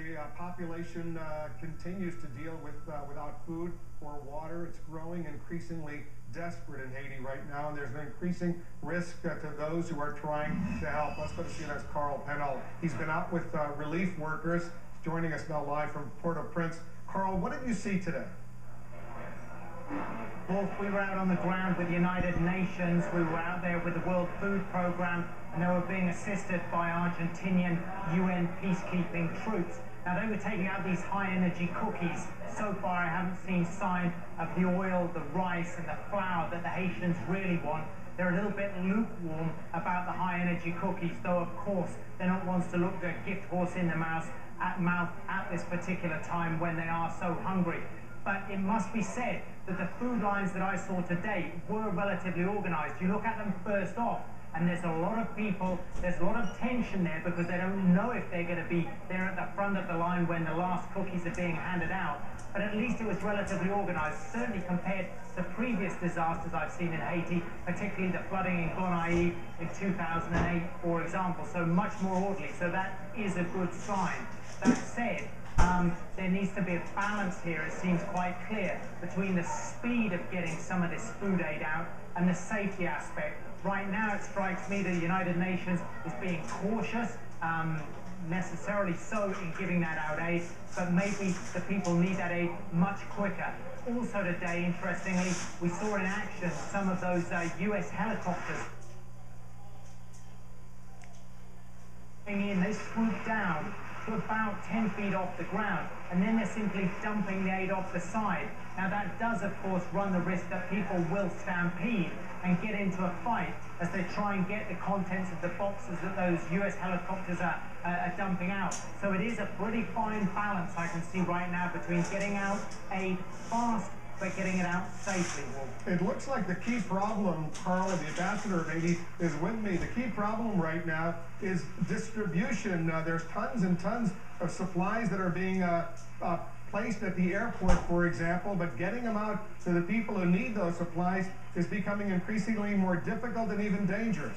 the population continues to deal with without food or water. It's growing increasingly desperate in Haiti right now, and there's an increasing risk to those who are trying to help. Let's go to CNN's Carl Pennell. He's been out with relief workers. He's joining us now live from Port-au-Prince. Carl, what did you see today? Wolf, we were out on the ground with the United Nations. We were out there with the World Food Programme, and they were being assisted by Argentinian UN peacekeeping troops. Now, they were taking out these high-energy cookies. So far, I haven't seen sign of the oil, the rice, and the flour that the Haitians really want. They're a little bit lukewarm about the high-energy cookies, though, of course, they're not ones to look a gift horse in the mouth at this particular time when they are so hungry. But it must be said that the food lines that I saw today were relatively organized. You look at them first off, and there's a lot of people, there's a lot of tension there because they don't know if they're going to be there at the front of the line when the last cookies are being handed out. But at least it was relatively organized, certainly compared to previous disasters I've seen in Haiti, particularly the flooding in Gonaïves in 2008, for example. So much more orderly. So that is a good sign. That said, there needs to be a balance here, it seems quite clear, between the speed of getting some of this food aid out and the safety aspect. Right now, it strikes me that the United Nations is being cautious, necessarily so in giving that out aid, but maybe the people need that aid much quicker. Also today, interestingly, we saw in action some of those US helicopters. They swoop down to about 10 feet off the ground, and then they're simply dumping the aid off the side. Now that does, of course, run the risk that people will stampede and get into a fight as they try and get the contents of the boxes that those US helicopters are dumping out. So it is a pretty fine balance I can see right now between getting out aid fast but getting it out safely, Wolf. It looks like the key problem, Carl, the ambassador of Haiti, is with me. The key problem right now is distribution. There's tons and tons of supplies that are being placed at the airport, for example, but getting them out to the people who need those supplies is becoming increasingly more difficult and even dangerous.